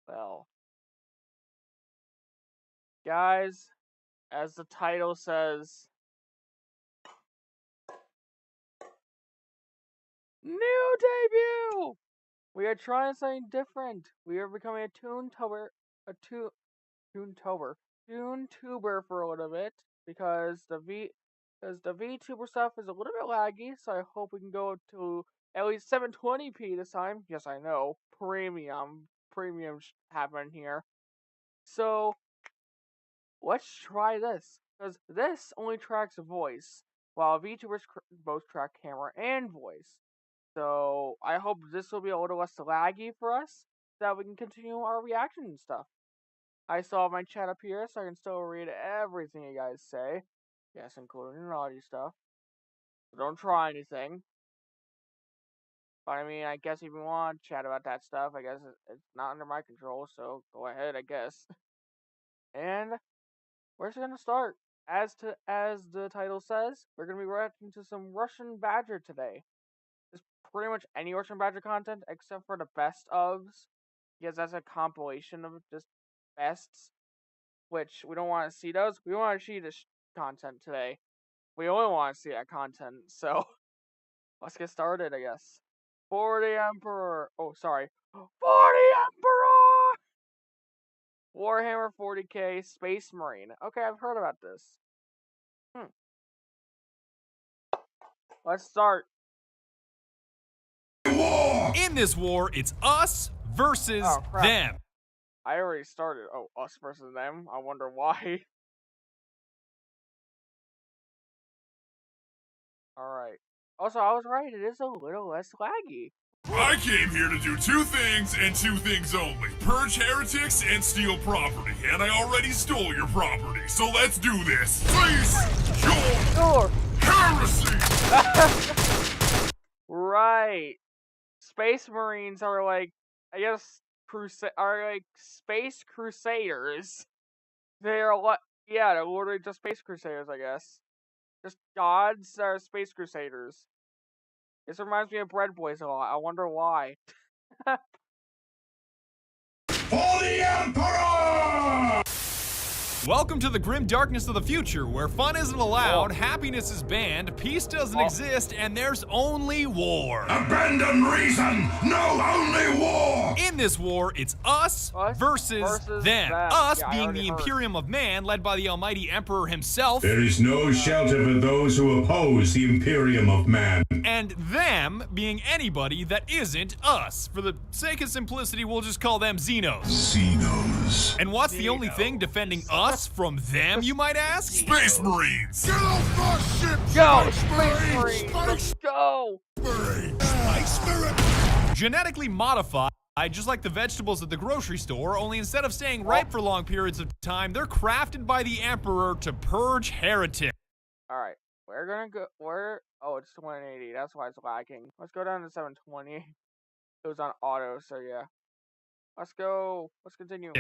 Well, guys, as the title says, new debut! We are trying something different. We are becoming a TuneTuber for a little bit because the VTuber stuff is a little bit laggy. So I hope we can go to at least 720p this time. Yes, I know, premium happening here. So let's try this because this only tracks voice, while VTubers both track camera and voice. So I hope this will be a little less laggy for us, so that we can continue our reaction and stuff. I still have my chat up here, so I can still read everything you guys say. Yes, including naughty stuff. So don't try anything. But I mean, I guess if you want to chat about that stuff, I guess it's not under my control, so go ahead, I guess. And where's it gonna start? As the title says, we're gonna be reacting to some Russian Badger today. There's pretty much any Russian Badger content except for the best ofs, because that's a compilation of just bests, which we don't want to see those. We want to see this content today. We only want to see that content, so let's get started, I guess. For the Emperor. Oh, sorry. For the Emperor! Warhammer 40k Space Marine. Okay, I've heard about this. Let's start. In this war, it's us versus them. I already started. Oh, us versus them? I wonder why. Alright. Also, I was right. It is a little less laggy. I came here to do two things and two things only. Purge heretics and steal property. And I already stole your property. So let's do this. Please, your heresy! Right. Space Marines are like, I guess, space crusaders. They're they're literally just space crusaders, I guess. Just gods that are space crusaders. This reminds me of Bread Boys a lot. I wonder why. For the Emperor! Welcome to the grim darkness of the future, where fun isn't allowed, happiness is banned, peace doesn't exist, and there's only war. Abandon reason, no only war! In this war, it's us versus them. Us being the Imperium of Man, led by the almighty Emperor himself. There is no shelter for those who oppose the Imperium of Man. And them being anybody that isn't us. For the sake of simplicity, we'll just call them Xenos. Xenos. And what's the only thing defending us from them, you might ask? Space Marines! Get off my ship! Go! Space Marines! Let's go! Space Marines! Genetically modified, just like the vegetables at the grocery store, only instead of staying ripe for long periods of time, they're crafted by the Emperor to purge heretics. Alright, we're gonna go, oh, it's 180, that's why it's lagging. Let's go down to 720. It was on auto, so yeah. Let's go. Let's continue.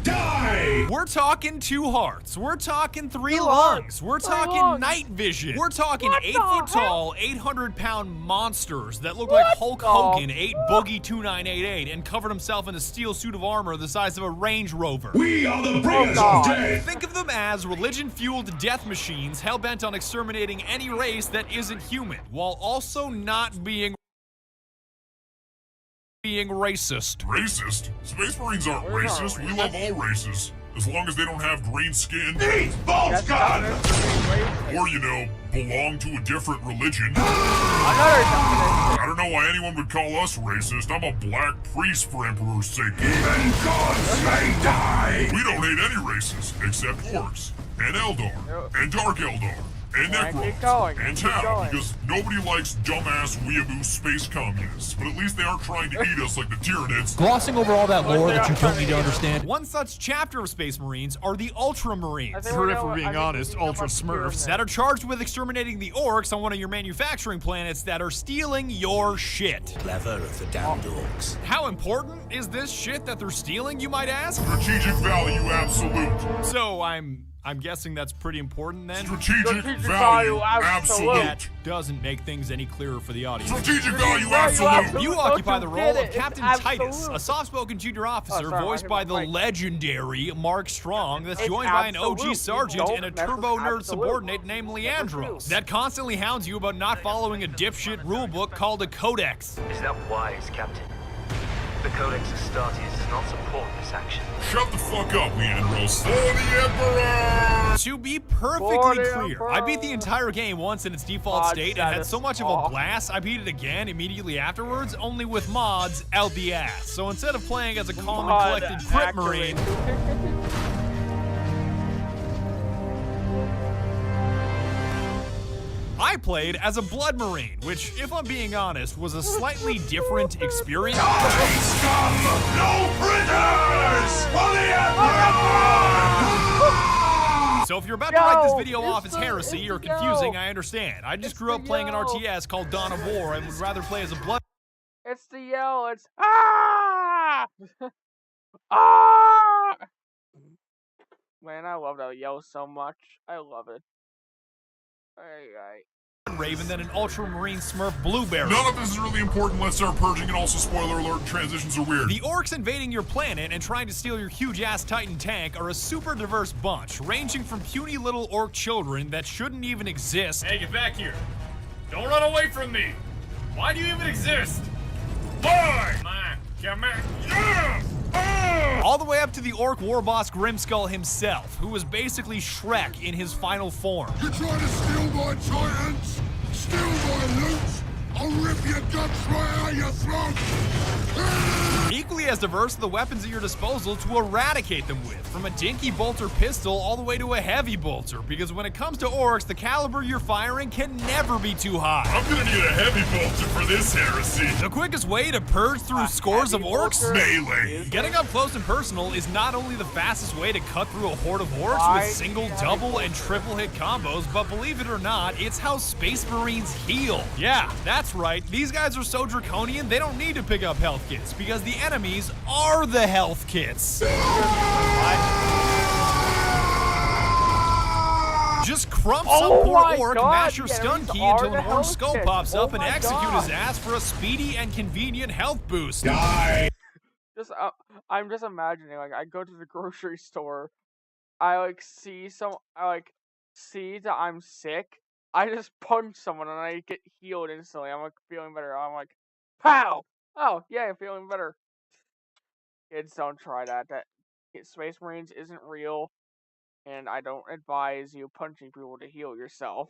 Die! We're talking 2 hearts. We're talking 3 lungs. We're talking night vision. We're talking 8 foot tall, 800-pound monsters that look like Hulk Hogan ate Boogie 2988 and covered himself in a steel suit of armor the size of a Range Rover. We are the bringers of death! Think of them as religion-fueled death machines hell-bent on exterminating any race that isn't human, while also not being racist. Racist? Space Marines aren't racist. We love all races. As long as they don't have green skin. Gun! Or, you know, belong to a different religion. I don't know why anyone would call us racist. I'm a black priest for Emperor's sake. Even gods may die! We don't hate any races, except orcs, and Eldar, and Dark Eldar. And Necrons, and Tau, because nobody likes dumbass weeaboo space communists, but at least they aren't trying to eat us like the Tyranids. Glossing over all that lore that you don't need to understand. One such chapter of Space Marines are the Ultramarines, or if we're being honest, Ultra Smurfs, that are charged with exterminating the orcs on one of your manufacturing planets that are stealing your shit. Clever of the damned orcs. How important is this shit that they're stealing, you might ask? Strategic value absolute. So I'm I'm guessing that's pretty important then. Strategic value, absolute. That doesn't make things any clearer for the audience. Strategic value, absolute. You occupy the role of It's Captain absolute. Titus, a soft-spoken junior officer sorry, voiced I by hit the my mic. legendary Mark Strong that's It's joined by an absolute. OG You sergeant don't and a mess with turbo nerd absolute. subordinate named Leandros that constantly hounds you about not following a dipshit rulebook called a codex. Is that wise, Captain? The Codex Astartes does not support this action. Shut the fuck up, Leandros. For the Emperor! To be perfectly clear, I beat the entire game once in its default Mod state and had so much of a status blast, I beat it again immediately afterwards, only with mods out the ass. So instead of playing as a calm and Mod collected crit activate. marine, I played as a blood marine, which, if I'm being honest, was a slightly different experience. Scum! No prisoners! For the Emperor! So if you're about to write this Yo, video off as it's the- heresy it's or the confusing, yo. I understand. I just It's grew the up playing an yo. RTS called Dawn of War and would rather play as a blood. It's the yell. It's ah! Ah! Man, I love that yell so much. I love it. Alright. Raven than an ultramarine smurf blueberry. None of this is really important. Let's start purging, and also spoiler alert, transitions are weird. The orcs invading your planet and trying to steal your huge-ass Titan tank are a super diverse bunch, ranging from puny little orc children that shouldn't even exist. Hey, get back here. Don't run away from me. Why do you even exist? Why? Come on. Yeah! All the way up to the orc war boss Grimskull himself, who was basically Shrek in his final form. You trying to steal my Titans? Steal my loot? I'll rip your guts right out your throat! Equally as diverse are the weapons at your disposal to eradicate them with, from a dinky bolter pistol all the way to a heavy bolter, because when it comes to orcs, the caliber you're firing can never be too high. I'm gonna need a heavy bolter for this heresy. The quickest way to purge through scores of heavy orcs? bolter? Melee. Getting up close and personal is not only the fastest way to cut through a horde of orcs Why with single, heavy double, and triple hit combos, but believe it or not, it's how Space Marines heal. Yeah, that's right, these guys are so draconian they don't need to pick up health kits, because the enemies are the health kits. Just crump some Oh poor my orc, God, mash your the stun enemies key are until the an orange health skull kits. pops up Oh and my execute God. his ass for a speedy and convenient health boost. Just I'm just imagining, like, I go to the grocery store, I see that I'm sick, I just punch someone and I get healed instantly. I'm like feeling better. I'm like, pow! Oh yeah, I'm feeling better. Kids, don't try that. Space Marines isn't real, and I don't advise you punching people to heal yourself.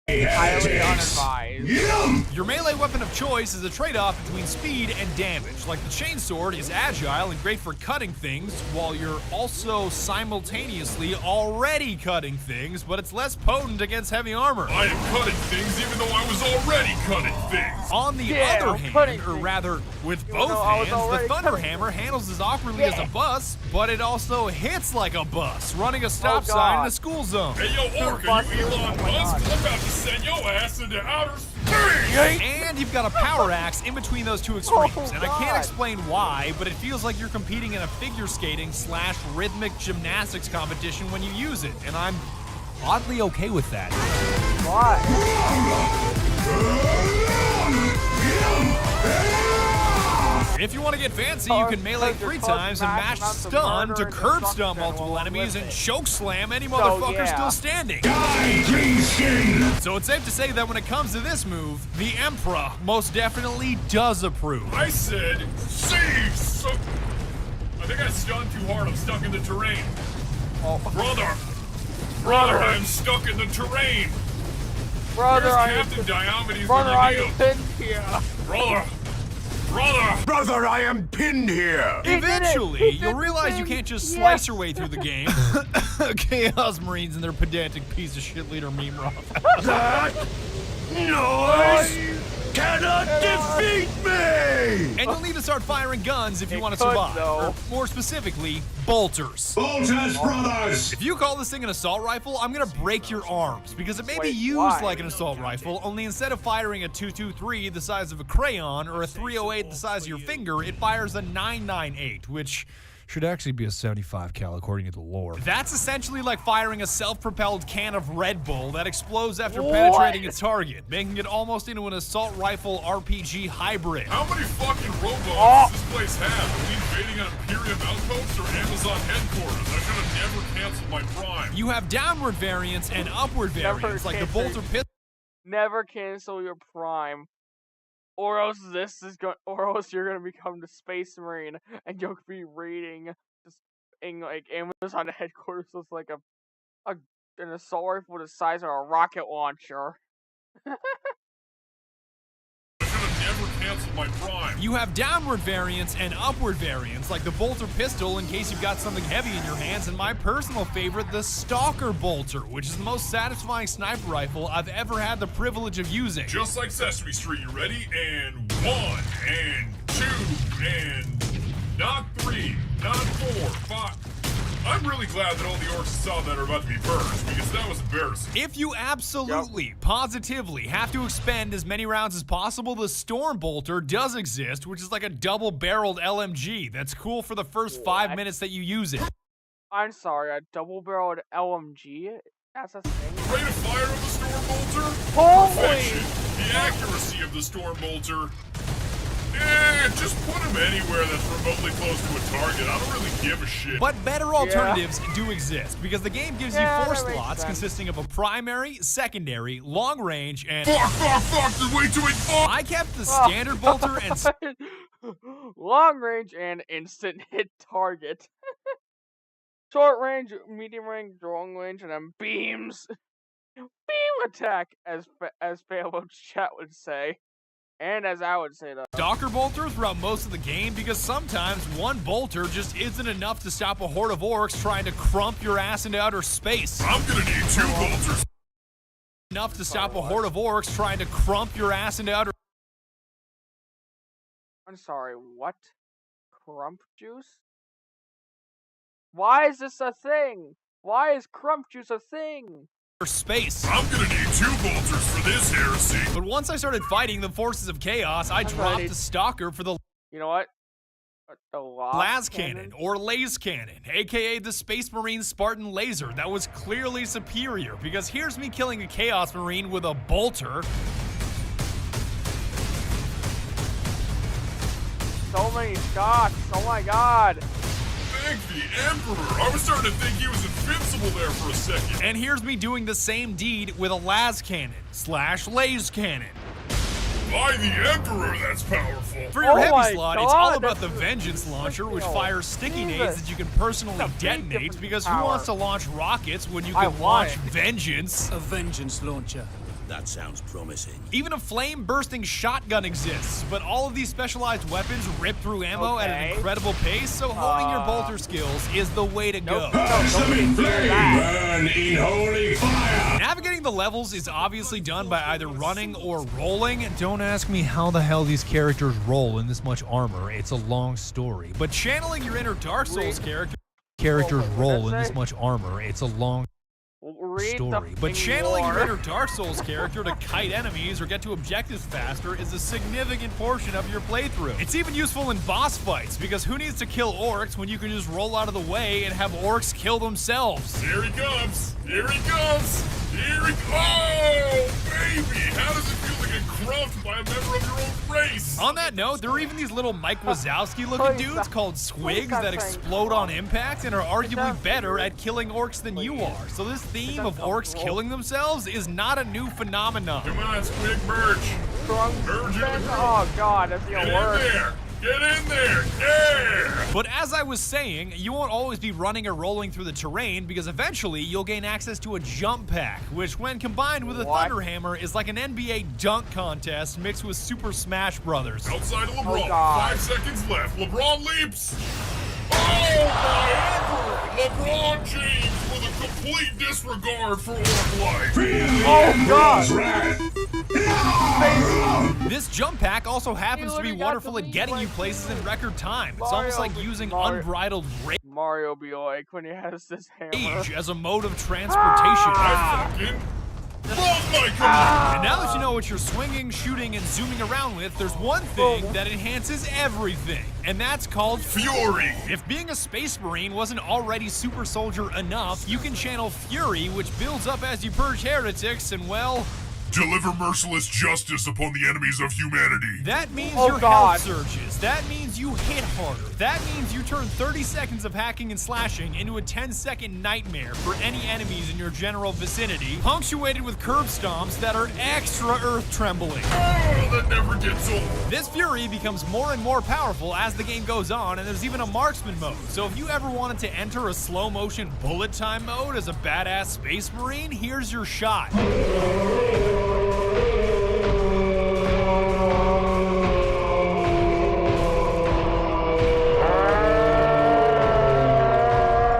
Highly unadvised. Your melee weapon of choice is a trade-off between speed and damage. Like the chainsword is agile and great for cutting things, while you're also simultaneously already cutting things, but it's less potent against heavy armor. I am cutting things even though I was already cutting things. On the Yeah, other I'm hand, cutting or things. rather, with Even both though I was hands, the already Thunder cutting Hammer things. handles as awkwardly as a bus, but it also hits like a bus, running a stop Oh, sign in God. a school zone. Hey, yo, Orc, are you Elon Oh my Musk? God. I'm about to send your ass into outer space! And you've got a power axe in between those two extremes. Oh, and I can't God. explain why, but it feels like you're competing in a figure skating / rhythmic gymnastics competition when you use it. And I'm oddly okay with that. Why? If you want to get fancy, you can melee 3 times and mash stun to curb stomp multiple enemies and choke slam any motherfucker yeah. still standing. So it's safe to say that when it comes to this move, the Emperor most definitely does approve. I said, save some... I think I stunned too hard. I'm stuck in the terrain. Oh, Brother, I'm stuck in the terrain. brother, Where's I am Captain Diomedes brother, when I you need am him? pinned here. Brother, I am pinned here. He did it! Eventually, He did you'll the realize you thing! can't just Yes! slice your way through the game. Chaos Marines and their pedantic piece of shit leader meme rock. Noise cannot defeat me! And you'll need to start firing guns if you It want to could, survive. though. Or more specifically, bolters. Bolters, brothers! If you call this thing an assault rifle, I'm gonna break your arms, because it may be Wait, used why? like an assault rifle, only instead of firing a 223 the size of a crayon or a 308 the size of your finger, it fires a 998, which Should actually be a 75 cal according to the lore. That's essentially like firing a self-propelled can of Red Bull that explodes after penetrating its target, making it almost into an assault rifle RPG hybrid. How many fucking robots does this place have? Are we invading an Imperium outpost or Amazon headquarters? I should have never canceled my Prime. You have downward variants and upward variants, like the bolter pistol. Never cancel your Prime, or else or else you're gonna become the Space Marine, and you'll be raiding just in like Amazon headquarters with like an assault rifle the size of a rocket launcher. Cancel my Prime. You have downward variants and upward variants, like the bolter pistol in case you've got something heavy in your hands, and my personal favorite, the Stalker bolter, which is the most satisfying sniper rifle I've ever had the privilege of using. Just like Sesame Street, you ready? And 1, and 2, and not 3, not 4, 5. I'm really glad that all the orcs saw that are about to be burned, because that was embarrassing. If you absolutely, positively have to expend as many rounds as possible, the Storm Bolter does exist, which is like a double-barreled LMG that's cool for the first 5 minutes that you use it. I'm sorry, a double-barreled LMG? That's a thing. Rate of fire of the Storm Bolter? Holy! Perfection. The accuracy of the Storm Bolter? Just put him anywhere that's remotely close to a target. I don't really give a shit. But better alternatives do exist, because the game gives you 4 slots consisting of a primary, secondary, long range, and... Fuck, there's way too many... I kept the standard bolter and... long range and instant hit target. Short range, medium range, long range, and then beams. Beam attack, as Payload's chat would say. And as I would say, though. Stalker bolter throughout most of the game, because sometimes one bolter just isn't enough to stop a horde of orcs trying to crump your ass into outer space. I'm gonna need 2 bolters. Enough to stop a horde of orcs trying to crump your ass into outer... I'm sorry, what? Crump juice? Why is this a thing? Why is crump juice a thing? Space. I'm gonna need 2 bolters for this heresy. But once I started fighting the forces of chaos, I dropped the Stalker for the... You know what? Las Cannon, or Laze Cannon, aka the Space Marine Spartan Laser, that was clearly superior, because here's me killing a Chaos Marine with a bolter. So many shots, oh my god. Thank the Emperor! I was starting to think he was invincible there for a second. And here's me doing the same deed with a Las Cannon / Laze Cannon. By the Emperor, that's powerful. For your heavy slot, it's all about the Vengeance Launcher, which fires sticky nades that you can personally detonate, because who wants to launch rockets when you can launch Vengeance? A Vengeance Launcher. That sounds promising. Even a flame-bursting shotgun exists, but all of these specialized weapons rip through ammo at an incredible pace, so honing your bolter skills is the way to go. Burn in holy fire! Navigating the levels is obviously done by either running or rolling. Don't ask me how the hell these characters roll in this much armor. It's a long story. But channeling your inner Dark Souls characters roll in this much armor. It's a long story. But channeling your inner Dark Souls character to kite enemies or get to objectives faster is a significant portion of your playthrough. It's even useful in boss fights, because who needs to kill orcs when you can just roll out of the way and have orcs kill themselves? Here he comes! Here he comes! Here he Oh, baby! How does it feel to get crumped by a member of your own race? On that note, there are even these little Mike Wazowski-looking dudes called Squigs that explode on impact and are arguably better at killing orcs than you are. So this theme of orcs killing themselves is not a new phenomenon. Come on, Squig, merge! Merge in! Oh god, that's Get the worst. in there! Get in there! Yeah! But as I was saying, you won't always be running or rolling through the terrain, because eventually you'll gain access to a jump pack, which when combined with a Thunder Hammer is like an NBA dunk contest mixed with Super Smash Brothers. Outside of LeBron, 5 seconds left. LeBron leaps! Oh my Emperor! LeBron James with a complete disregard for orc life. Oh god! This jump pack also happens to be wonderful at getting you places in record time. It's almost like using unbridled Mario be like when he has this hammer. rage as a mode of transportation. I fucking Love my command! And now that you know what you're swinging, shooting, and zooming around with, there's one thing that enhances everything, and that's called Fury! If being a Space Marine wasn't already super soldier enough, you can channel Fury, which builds up as you purge heretics, and well, Deliver merciless justice upon the enemies of humanity. that means Oh, your God. health surges. That means you hit harder. That means you turn 30 seconds of hacking and slashing into a 10-second nightmare for any enemies in your general vicinity, punctuated with curb stomps that are extra earth-trembling. Oh, that never gets old. This Fury becomes more and more powerful as the game goes on, and there's even a marksman mode. So if you ever wanted to enter a slow-motion bullet time mode as a badass Space Marine, here's your shot.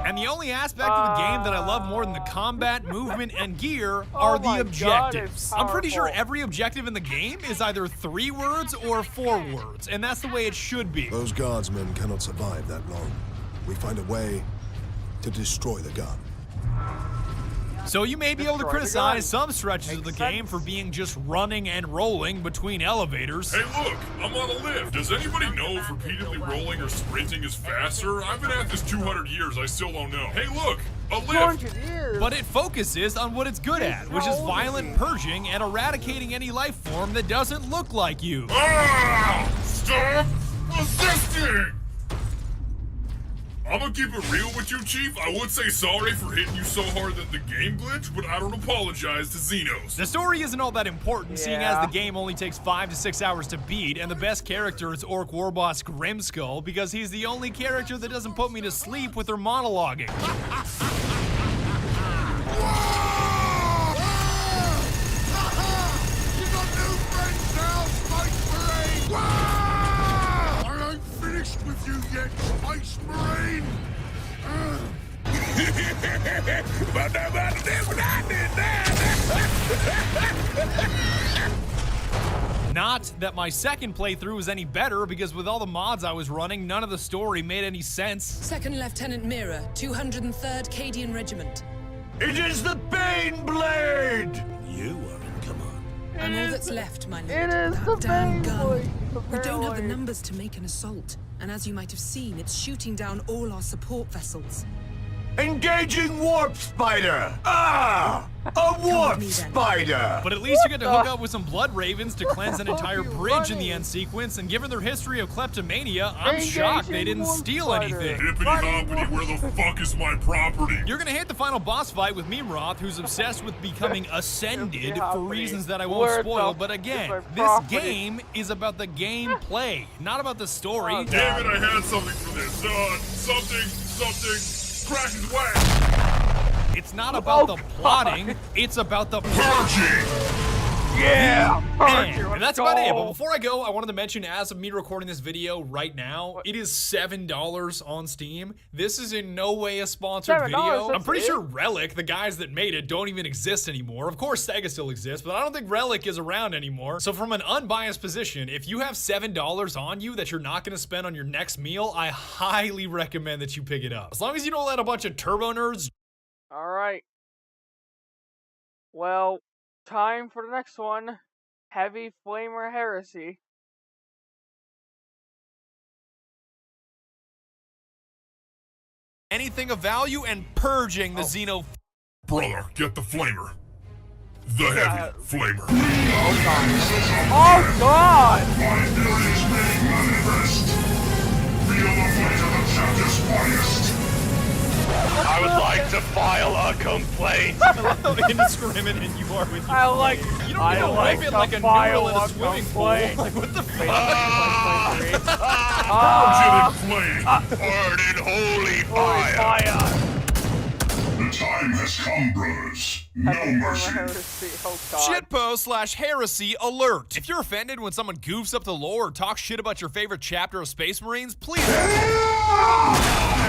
And the only aspect of the game that I love more than the combat, movement, and gear are my the God, objectives. it's I'm pretty sure powerful. every objective in the game is either 3 words or 4 words, and that's the way it should be. Those guardsmen cannot survive that long. We find a way to destroy the gun. So you may be able to Destroy the criticize gun. some stretches of the Makes game sense. for being just running and rolling between elevators. Hey, look, I'm on a lift. Does anybody know if repeatedly rolling or sprinting is faster? I've been at this 200 years, I still don't know. Hey, look, a lift. 200 years. But it focuses on what it's good at, which is violent purging and eradicating any life form that doesn't look like you. Ah! Stop resisting! I'm gonna keep it real with you, Chief. I would say sorry for hitting you so hard that the game glitched, but I don't apologize to Xenos. The story isn't all that important, seeing Yeah. as the game only takes 5 to 6 hours to beat, and the best character is Orc Warboss Grimskull, because he's the only character that doesn't put me to sleep with her monologuing. You got new friends now, Space Marine! I ain't finished with you yet, Space Marine! Not that my second playthrough was any better, because with all the mods I was running, none of the story made any sense. Second Lieutenant Mira, 203rd Cadian Regiment. It is the Baneblade! You are in command. I'm all that's left, my lord. It is That the damn Baneblade, gun. We don't have the apparently. numbers to make an assault, and as you might have seen, it's shooting down all our support vessels. Engaging Warp Spider! Ah! A Warp me then. Spider! But at least you get to hook up with some Blood Ravens to cleanse an entire bridge in the end sequence, and given their history of kleptomania, I'm shocked they didn't steal Warp anything. Spider. Hippity hoppity, where the fuck is my property? You're gonna hit the final boss fight with Mimroth, who's obsessed with becoming ascended for reasons that I won't Where spoil, the but f- again, is my this property? game is about the gameplay, not about the story. Oh, Damn it, I had something for this. Something, crack his wax. It's not about Oh, the plotting, it's about the Purging! Yeah! And that's about it. But before I go, I wanted to mention, as of me recording this video right now, it is $7 on Steam. This is in no way a sponsored $7, video. I'm that's pretty it? sure Relic, the guys that made it, don't even exist anymore. Of course, Sega still exists, but I don't think Relic is around anymore. So from an unbiased position, if you have $7 on you that you're not going to spend on your next meal, I highly recommend that you pick it up. As long as you don't let a bunch of turbo nerds. Alright. Well, time for the next one. Heavy Flamer Heresy. Anything of value and purging the Xeno. Brother, get the flamer. The heavy flamer. Oh god! My Imperious name manifest. Feel the weight of the chapter's finest. I would like to file a complaint. I love how indiscriminate you are with your I like. You don't I need to like whip it to like a file noodle in a a swimming complaint. pool. Like, what the fuck? Purging and flame. Burn in holy Holy fire. fire! The time has come, brothers. No Heavy Flamer mercy. Heresy. Oh god. Shitpost/heresy alert. If you're offended when someone goofs up the lore or talks shit about your favorite chapter of Space Marines, please.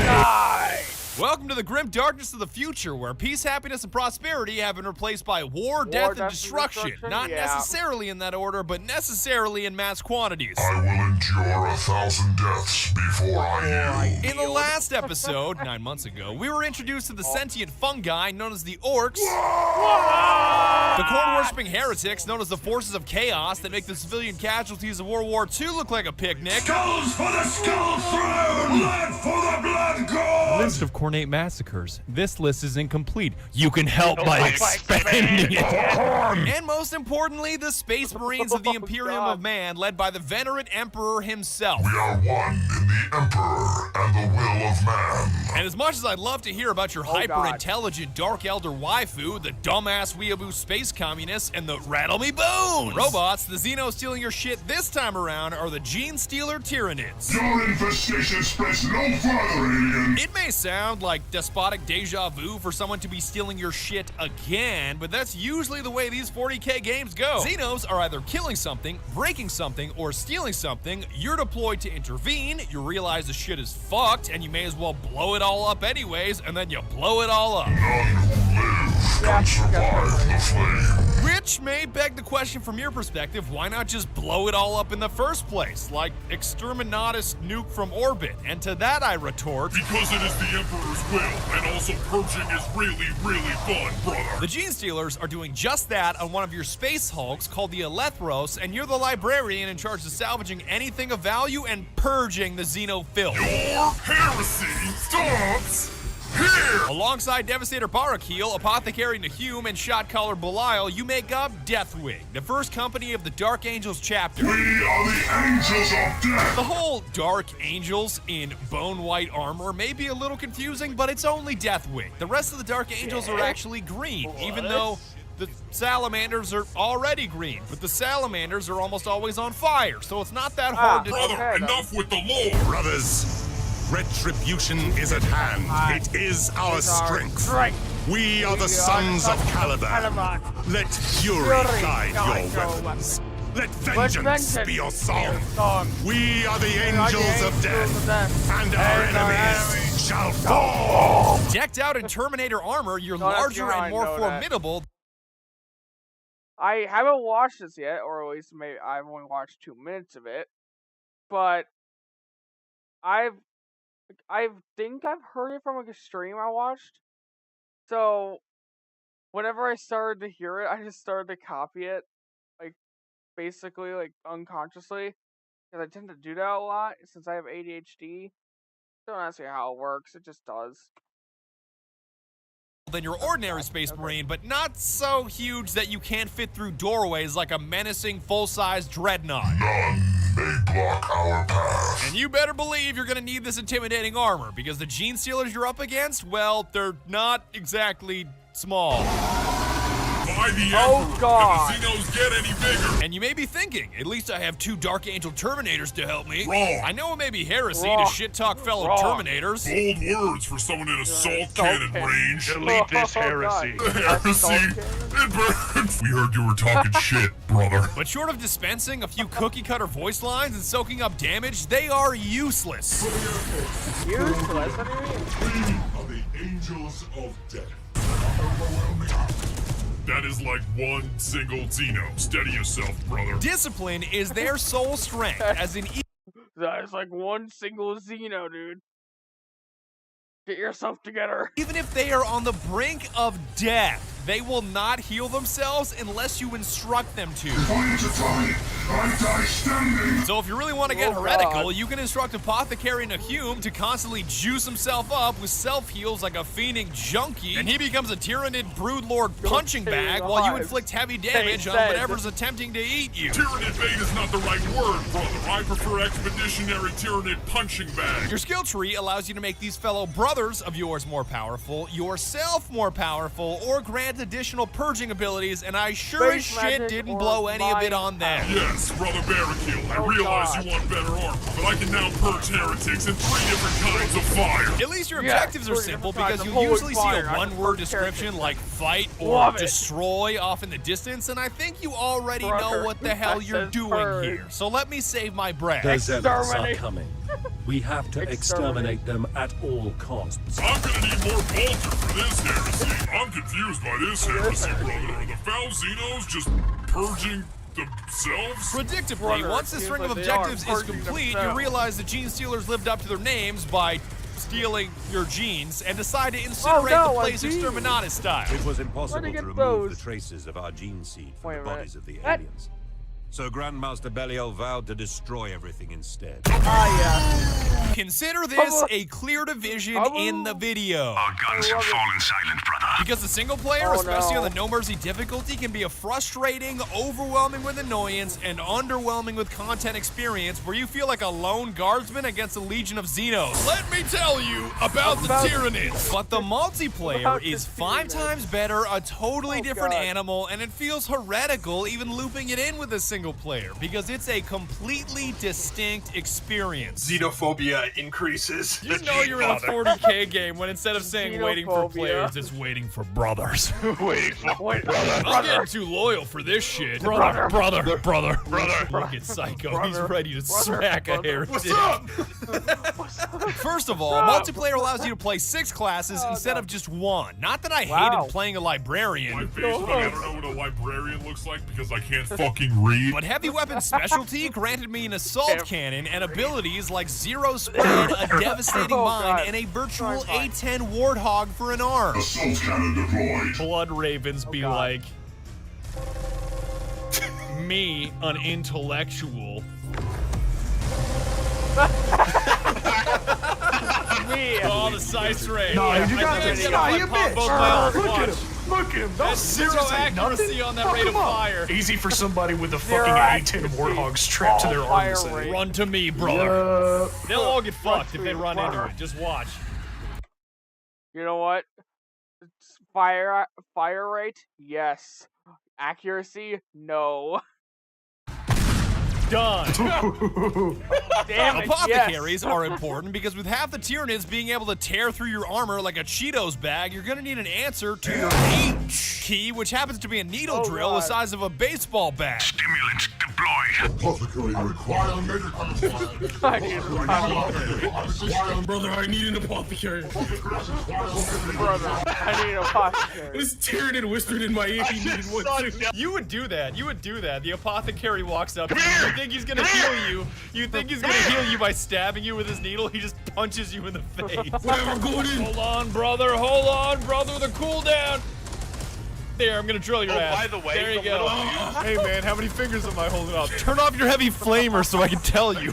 Die! Welcome to the grim darkness of the future, where peace, happiness, and prosperity have been replaced by war, death, and destruction. Not necessarily in that order, but necessarily in mass quantities. I will endure 1,000 deaths before I yield. In the last episode, 9 months ago, we were introduced to the sentient fungi known as the orcs, the corn-worshipping heretics known as the forces of chaos that make the civilian casualties of World War II look like a picnic. Skulls for the skull throne! Blood for the blood god! List of Cornate massacres. This list is incomplete. You can help by expanding it. And most importantly, the Space Marines of the Imperium of Man, led by the venerate Emperor himself. We are one in the Emperor and the will of man. And as much as I'd love to hear about your hyper-intelligent Dark Elder waifu, the dumbass weeaboo space communists, and the rattle me bones robots, the Xenos stealing your shit this time around are the Gene Stealer Tyranids. Your infestation spreads no further, alien. It may sound like despotic deja vu for someone to be stealing your shit again, but that's usually the way these 40k games go. Xenos are either killing something, breaking something, or stealing something. You're deployed to intervene, you realize the shit is fucked, and you may as well blow it all up anyways, and then you blow it all up. None who live can survive the flame. Which may beg the question from your perspective, why not just blow it all up in the first place? Like Exterminatus nuke from orbit. And to that I retort, Because it is the Emperor's will, and also purging is really, really fun, brother. the Gene Stealers are doing just that on one of your space hulks called the Elethros, and you're the librarian in charge of salvaging anything of value and purging the Xeno filth. Your heresy stops here! Alongside Devastator Barakeel, Apothecary Nahum, and Shotcaller Belial, you make up Deathwing, the first company of the Dark Angels chapter. We are the Angels of Death! The whole Dark Angels in bone white armor may be a little confusing, but it's only Deathwing. The rest of the Dark Angels are actually green, even though the Salamanders are already green. But the Salamanders are almost always on fire, so it's not that hard to... Brother, enough with the lore! Brothers, retribution is at hand. It is our strength. We are the sons of Caliban. Let fury guide your weapons. Let vengeance be your song. We are the angels of death, and our enemies shall fall. Decked out in Terminator armor, you're larger and more formidable. I haven't watched this yet, or at least maybe I've only watched 2 minutes of it. But I think I've heard it from like a stream I watched. So whenever I started to hear it, I just started to copy it, like basically like unconsciously, because I tend to do that a lot since I have ADHD. Don't ask me how it works; it just does. Than your ordinary Space Marine, but not so huge that you can't fit through doorways like a menacing full-size dreadnought. None may block our path. And you better believe you're gonna need this intimidating armor, because the Gene Stealers you're up against, well, they're not exactly small. By the Oh, Emperor, God. can the Xenos get any bigger? And you may be thinking, at least I have 2 Dark Angel Terminators to help me. Wrong. I know it may be heresy Wrong. to shit-talk fellow Wrong. Terminators. Bold words for someone in assault cannon range. Delete this heresy. Heresy. It burns. We heard you were talking shit, brother. But short of dispensing a few cookie-cutter voice lines and soaking up damage, they are useless. Useless? What do you mean? We are the Angels of Death. That is like one single Xeno. Steady yourself, brother. Discipline is their sole strength, as in That is like one single Xeno, dude. Get yourself together. even if they are on the brink of death, they will not heal themselves unless you instruct them to. Going to try, I die standing. So if you really want to get Oh, heretical, God. you can instruct Apothecary Nahum to constantly juice himself up with self-heals like a fiending junkie, and he becomes a Tyranid Broodlord punching bag while you inflict heavy damage on whatever's attempting to eat you. Tyrannid bait is not the right word, brother. I prefer expeditionary Tyrannid punching bag. Your skill tree allows you to make these fellow brothers of yours more powerful, yourself more powerful, or grant additional purging abilities, and I sure as Space shit magic didn't or blow any of it mind on them. Yes, brother Barakeel, I Oh, realize God. you want better armor, but I can now purge heretics in 3 different kinds of fire. At least your Yes, objectives are 3 simple different because kinds you of holy usually see fire. a I can one-word purge description heretics. like fight or Love it. destroy off in the distance, and I think you already know Brother, what the hell that you're says doing purge. here. So let me save my breath. Exterminate. coming. We have to exterminate them at all costs. I'm gonna need more Bolter for this heresy. I'm confused by this heresy, brother. Are the foul Xenos just purging themselves? Predictably, once this string of objectives is complete, you realize the Gene Stealers lived up to their names by stealing your genes and decide to incinerate the place Exterminatus style. It was impossible to remove the traces of our gene seed from the bodies of the aliens. So Grandmaster Belial vowed to destroy everything instead. Consider this a clear division in the video. Our guns have fallen silent, brother. Because the single player, especially on the No Mercy difficulty, can be a frustrating, overwhelming with annoyance, and underwhelming with content experience where you feel like a lone guardsman against a legion of Xenos. Let me tell you about the Tyranids. But the multiplayer is 5 times better, a totally different animal, and it feels heretical even looping it in with a single player because it's a completely distinct experience. Xenophobia increases. You know you're in a 40K game when instead of saying waiting for players, it's waiting for brothers. Waiting for brother. I'm getting too loyal for this shit. Brother. Look at Psycho. He's ready to smack a heretic. What's up? First of all, multiplayer allows you to play 6 classes instead of just 1. Not that I hated playing a librarian. My face, but I don't know what a librarian looks like because I can't fucking read. But heavy weapon specialty granted me an assault cannon and abilities like zero spread, a devastating mine, and a virtual A-10 Warthog for an arm. Assault cannon deployed. Blood Ravens be like, me, an intellectual. Oh, the size ray. No, you got this. Nah, you bitch. Look at him. That's zero accuracy on that rate of fire. Easy for somebody with a fucking A-10 Warthog strapped to their arm to say. Run to me, brother. They'll all get fucked if they run into it. Just watch. You know what? Fire rate? Yes. Accuracy? No. Done. Damn it, Apothecaries are important because with half the Tyranids being able to tear through your armor like a Cheetos bag, you're gonna need an answer to your H key, which happens to be a needle drill the size of a baseball bat. Stimulant deployed. Apothecary required. Brother, I need an apothecary. Brother, I need an apothecary. This Tyranid whispered in my ear he needed one too. You would do that. You would do that. The apothecary walks up to you. You think he's gonna heal you. You think he's gonna heal you by stabbing you with his needle. He just punches you in the face. Whatever, going in. Hold on, brother. The cooldown. There, I'm gonna drill your ass. By the way, there you go. Hey man, how many fingers am I holding up? Turn off your heavy flamer so I can tell you.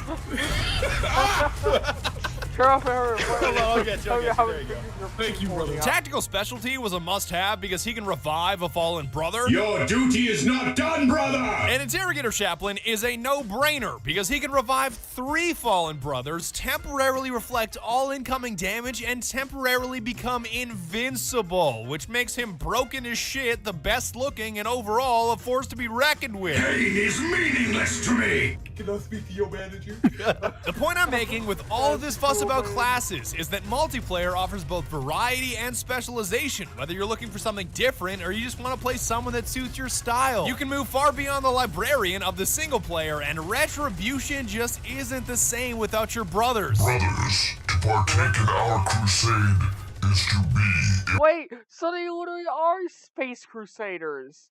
I'll get you. There you go. Thank you, brother. Tactical specialty was a must-have because he can revive a fallen brother. Your duty is not done, brother! An Interrogator Chaplain is a no-brainer because he can revive 3 fallen brothers, temporarily reflect all incoming damage, and temporarily become invincible, which makes him broken as shit, the best looking, and overall a force to be reckoned with. Pain is meaningless to me! Can I speak to your manager? The point I'm making with all of this fuss about classes is that multiplayer offers both variety and specialization, whether you're looking for something different or you just want to play someone that suits your style. You can move far beyond the librarian of the single player, and Retribution just isn't the same without your brothers. Brothers, to partake in our crusade is to be... Wait, so they literally are Space Crusaders.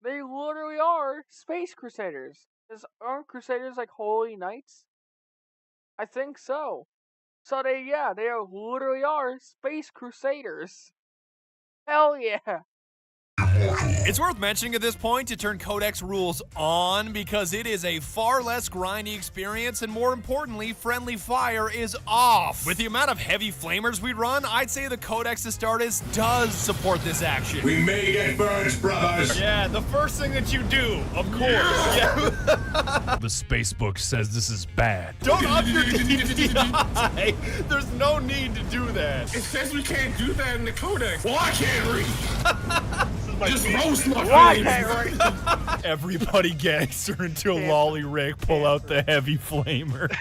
They literally are Space Crusaders. Aren't Crusaders like Holy Knights? I think so. So they literally are Space Crusaders. Hell yeah. It's worth mentioning at this point to turn Codex rules on because it is a far less grindy experience, and more importantly, friendly fire is off. With the amount of heavy flamers we run, I'd say the Codex Astartes does support this action. We may get burns, brothers! Yeah, the first thing that you do, of course. Yeah. The space book says this is bad. Don't up your DPI! There's no need to do that. It says we can't do that in the Codex. Well, I can't read. Just roast my face. Everybody gangster until Lolly Rick pull out the heavy flamer.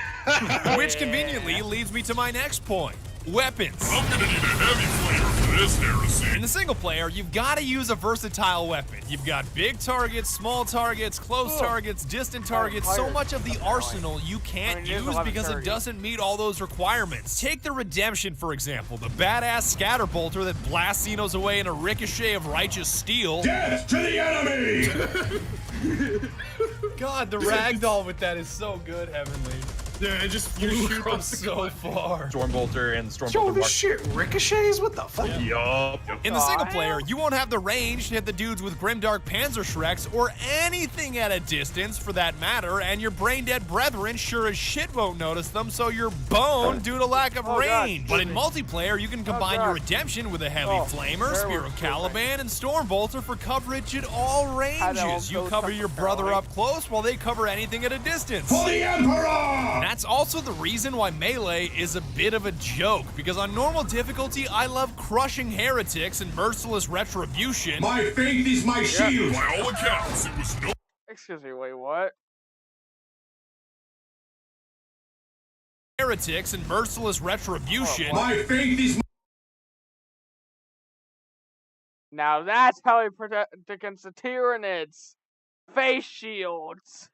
Which conveniently leads me to my next point. Weapons. I'm gonna need a heavy flamer for this heresy. In the single player, you've got to use a versatile weapon. You've got big targets, small targets, close targets, distant targets, so much of the arsenal you can't use because it doesn't meet all those requirements. Take the Redemption, for example, the badass scatterbolter that blasts Xenos away in a ricochet of righteous steel. Death to the enemy! God, the ragdoll with that is so good, Heavenly. Yeah, it just You flew shoot them across the so far. Stormbolter and Stormbolter. Yo, this shit ricochets? What the fuck? Yup. In the single player, you won't have the range to hit the dudes with Grimdark Panzerschrecks or anything at a distance for that matter, and your brain-dead brethren sure as shit won't notice them, so you're boned due to lack of range. But in multiplayer, you can combine your Redemption with a Heavy Flamer, Spear of Caliban, and Stormbolter for coverage at all ranges. You cover your brother up close while they cover anything at a distance. For the Emperor! That's also the reason why Melee is a bit of a joke, because on normal difficulty, I love crushing heretics and merciless retribution. My faith is my shield! By all accounts, it was no. Excuse me, wait, what? Heretics and merciless retribution. My faith is. Now that's how we protect against the Tyranids. Face shields.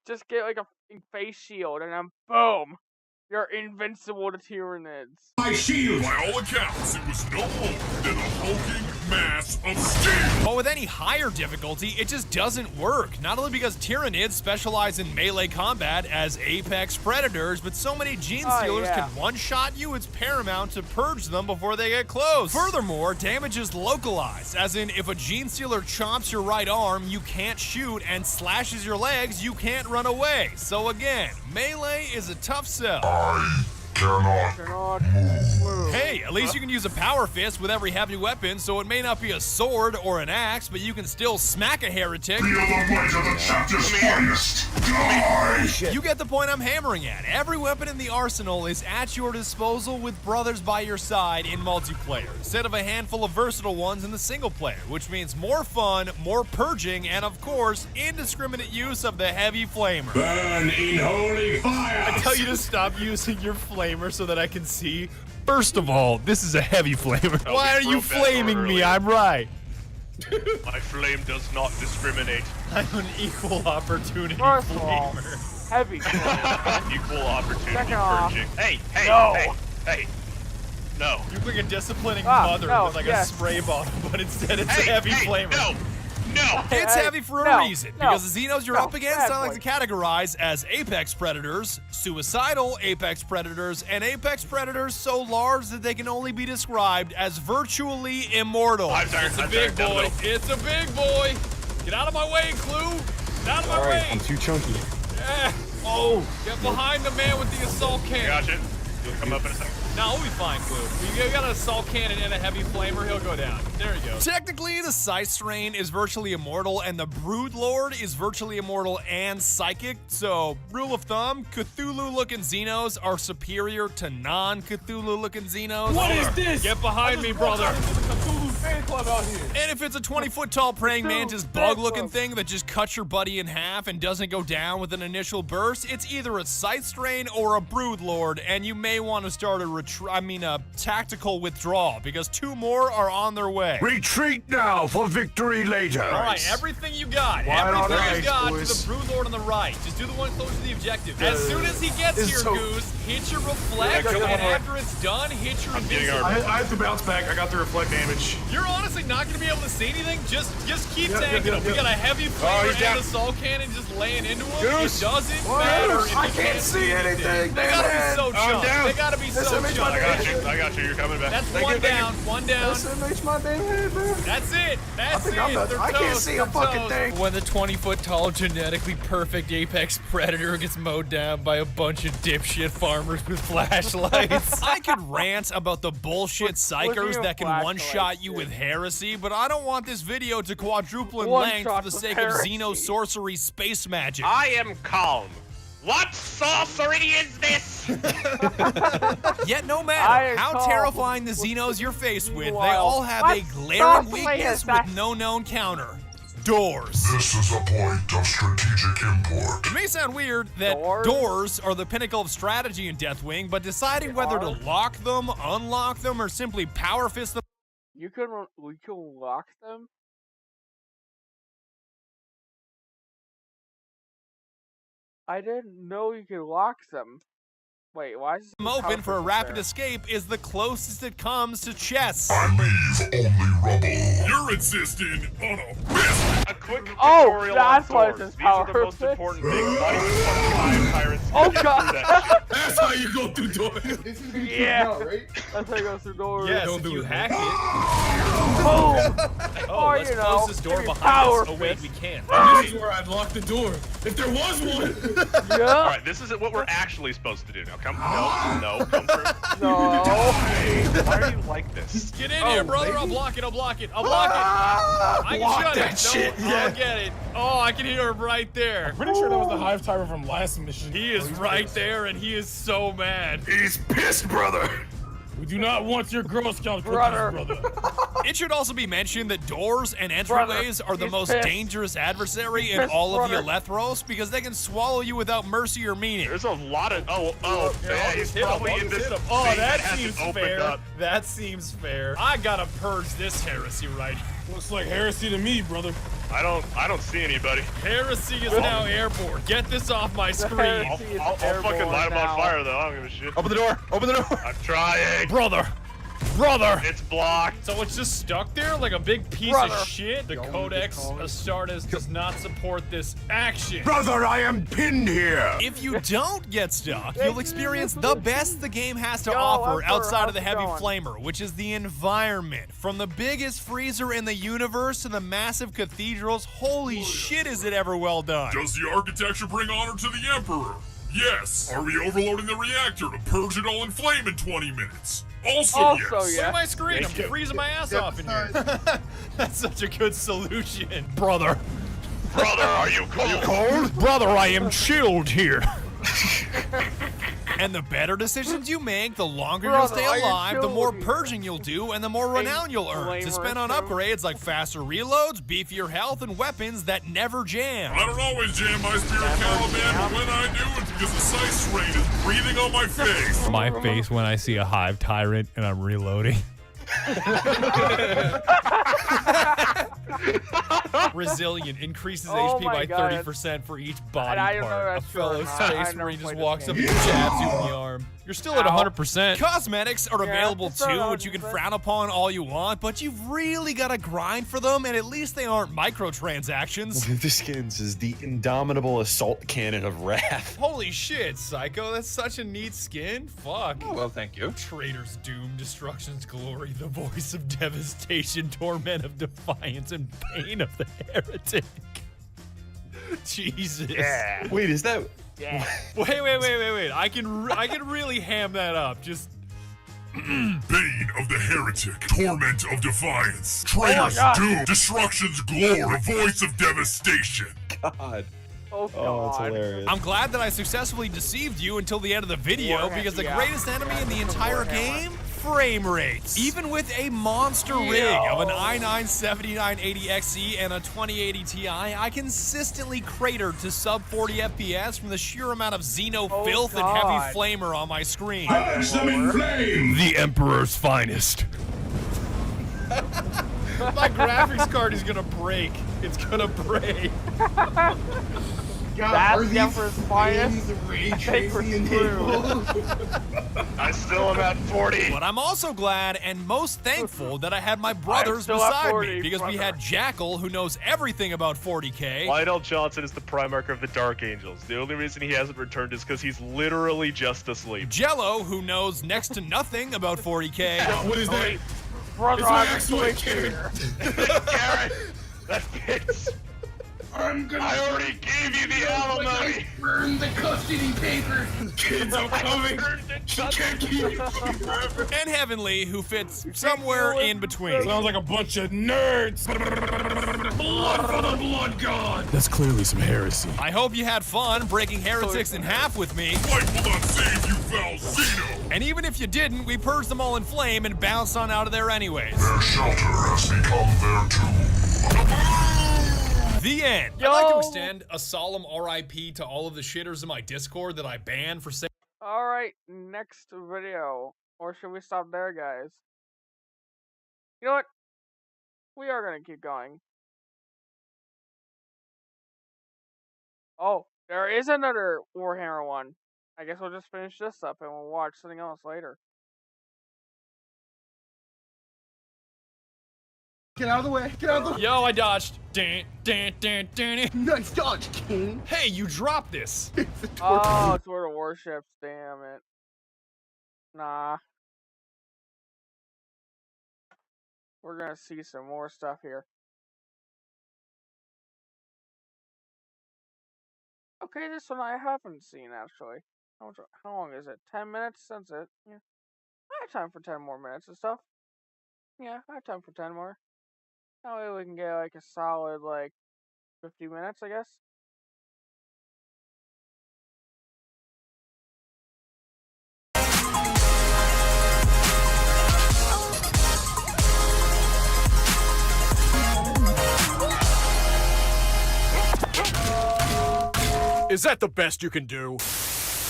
Just get like a face shield and then boom, you're invincible to Tyranids. My shield! By all accounts, it was no more than a hulking mass of steel. But with any higher difficulty, it just doesn't work. Not only because Tyranids specialize in melee combat as apex predators, but so many Gene Stealers can one-shot you, it's paramount to purge them before they get close. Furthermore, damage is localized, as in if a Gene Stealer chomps your right arm, you can't shoot, and slashes your legs, you can't run away. So again, melee is a tough sell. I cannot move. Hey, at least you can use a power fist with every heavy weapon, so it may not be a sword or an axe, but you can still smack a heretic. Feel the weight of the chapter's finest. Die! You get the point I'm hammering at. Every weapon in the arsenal is at your disposal with brothers by your side in multiplayer, instead of a handful of versatile ones in the single player, which means more fun, more purging, and of course, indiscriminate use of the heavy flamer. Burn in holy fire! I tell you to stop using your flamer so that I can see. First of all, this is a heavy flamer. Why are you flaming me? I'm right. My flame does not discriminate. I'm an equal opportunity First of all, flamer. heavy flamer. Equal opportunity Second off. purging. Hey, hey, No. hey. No. You look like a disciplining mother with like a yes. spray bottle, but instead it's Hey, a heavy hey, flamer. No. No. It's Hey, heavy for no, a reason, no, because the Xenos you're no, up against bad I like boy. to categorize as apex predators, suicidal apex predators, and apex predators so large that they can only be described as virtually immortal. It's a big boy. It's a big boy. Get out of my way, Clue. Get out of my way. I'm too chunky. Yeah. Oh, get behind the man with the assault cannon. Gotcha. You'll come up in a second. No, we'll be fine, Clue. You got an assault cannon and a heavy flamer, he'll go down. There you go. Technically, the Scythe Strain is virtually immortal, and the Brood Lord is virtually immortal and psychic. So, rule of thumb, Cthulhu-looking Xenos are superior to non-Cthulhu-looking Xenos. What is this? Get behind me, brother. Cthulhu fan club out here. And if it's a 20-foot-tall praying mantis bug-looking thing that just cuts your buddy in half and doesn't go down with an initial burst, it's either a Scythe Strain or a Brood Lord, and you may want to start a tactical withdrawal, because 2 more are on their way. Retreat now for victory later! Alright, everything you got. Everything you got to the Brood Lord on the right. Just do the one close to the objective. As soon as he gets here, Goose, hit your reflect, and after it's done, hit your invincible. I have to bounce back. I got the reflect damage. You're honestly not going to be able to see anything. Just keep tanking him. We got a heavy flamer and an assault cannon just laying into him. Goose. It doesn't matter. If I you can't see anything. They gotta be so chunked. They gotta be so chunked. I got you. You're coming back. That's one down. One down. SMH my damn head, man. That's it. That's it. I can't see a fucking thing. When the 20-foot-tall, genetically perfect apex predator gets mowed down by a bunch of dipshit farmers with flashlights. I could rant about the bullshit psychers that can one-shot you with heresy, but I don't want this video to quadruple in length for the sake of Xeno sorcery space magic. I am calm. What sorcery is this? Yet no matter how terrifying the Xenos you're faced with, they all have a glaring weakness with no known counter. doors. This is a point of strategic import. It may sound weird that doors are the pinnacle of strategy in Deathwing, but deciding whether to lock them, unlock them, or simply power fist them. We can lock them? I didn't know you could lock them. Wait, why is this open for a rapid escape is the closest it comes to chess. I leave only rubble. You're insisting on a fist. A quick tutorial that's on why doors. it's These are the most power important things. Not even fucking pirates. Oh god! That's how you go through doors. This is gonna Yeah. out, right? That's how you go through doors. Yes, if you hack it. Boom! Oh, let's you know, close this door maybe behind power us. Oh wait, fist. we can't. This is where I'd lock the door. If there was one. Yeah. All right, this isn't what we're actually supposed to do now. Come, no, come through. No. Why are you like this? Get in here, brother. I'll block it. I'll block it. I'll block it. I can shut that it. shit, No, I'll get it. Oh, I can hear him right there. Pretty sure that was the Hive Timer from last mission. He is right there, and he is so mad. He's pissed, brother. We do not want your Girl Scout cookies, brother. It should also be mentioned that doors and entryways are the most dangerous adversary in all of the Elethros because they can swallow you without mercy or meaning. There's a lot of yeah, he's Hit him, probably in this. Oh, thing that hasn't seems opened fair. up. That seems fair. I gotta purge this heresy right. Looks like heresy to me, brother. I don't see anybody. Heresy is now airborne. Get this off my screen. I'll fucking light him on fire though. I don't give a shit. Open the door! Open the door! I'm trying. Brother! It's blocked. So it's just stuck there like a big piece of shit? The Codex Astartes does not support this action. Brother, I am pinned here. If you don't get stuck, you'll experience the best the game has to offer outside of the Heavy Flamer, which is the environment. From the biggest freezer in the universe to the massive cathedrals, holy shit is it ever well done. Does the architecture bring honor to the Emperor? Yes. Are we overloading the reactor to purge it all in flame in 20 minutes? Also yes. Look at my screen, I'm freezing my ass off in here. That's such a good solution. Brother, are you cold? Brother, I am chilled here. And the better decisions you make, the longer you'll stay alive, the more purging you'll do, and the more renown you'll earn to spend on upgrades like faster reloads, beefier health, and weapons that never jam. I don't always jam my Spirit Caliban, but when I do, it's because the Sight Strain is breathing on my face. My face when I see a Hive Tyrant and I'm reloading. Resilient increases HP by 30% for each body part. A fellow Space Marine just walks up and jabs you in the arm. You're still at 100%. Cosmetics are available too, which you can frown upon all you want, but you've really got to grind for them, and at least they aren't microtransactions. The skins is the indomitable assault cannon of wrath. Holy shit, Psycho, that's such a neat skin. Fuck. Oh, well, thank you. Traitor's Doom, Destruction's Glory, the voice of devastation, torment of defiance, and pain of the heretic. Jesus. Yeah. Wait, is that... Yeah. Wait. I can really ham that up. Just Bane of the heretic, torment of defiance, traitor's doom, destruction's glory, the voice of devastation. God. Oh, that's hilarious. I'm glad that I successfully deceived you until the end of the video because the greatest enemy in the entire game, frame rates. Even with a monster rig of an i9-7980XE and a 2080 Ti, I consistently cratered to sub 40 FPS from the sheer amount of Xeno filth and Heavy Flamer on my screen. Purge them in flame! The Emperor's finest. My graphics card is gonna break. It's gonna break. That's the Emperor's finest. I still am at 40. But I'm also glad and most thankful that I had my brothers beside me because we had Jackal, who knows everything about 40K. Lionel Johnson is the Primarch of the Dark Angels. The only reason he hasn't returned is because he's literally just asleep. Jello, who knows next to nothing about 40K. What is that? Brother, I'm actually here. Garrett, that fits. I'm gonna. I already gave you the alimony. Burn the custody papers. Kids are coming. Can't keep you forever. And Heavenly, who fits somewhere in between. Sounds like a bunch of nerds. Blood for the blood god. That's clearly some heresy. I hope you had fun breaking heretics in half with me. Light will not save you, foul Xeno. And even if you didn't, we purged them all in flame and bounced on out of there anyways. Their shelter has become their tomb. The end. Yo. I'd like to extend a solemn RIP to all of the shitters in my Discord that I banned for saying. Alright, next video. Or should we stop there, guys? You know what? We are gonna keep going. Oh, there is another Warhammer one. I guess we'll just finish this up and we'll watch something else later. Get out of the way. Get out of the way. Yo, I dodged. Nice dodge, King. Hey, you dropped this. Oh, Sword of Warships. Damn it. Nah. We're gonna see some more stuff here. Okay, this one I haven't seen actually. How long is it? 10 minutes since it? Yeah. I have time for 10 more minutes and stuff. Yeah, I have time for 10 more. That way we can get like a solid like 50 minutes, I guess. Is that the best you can do?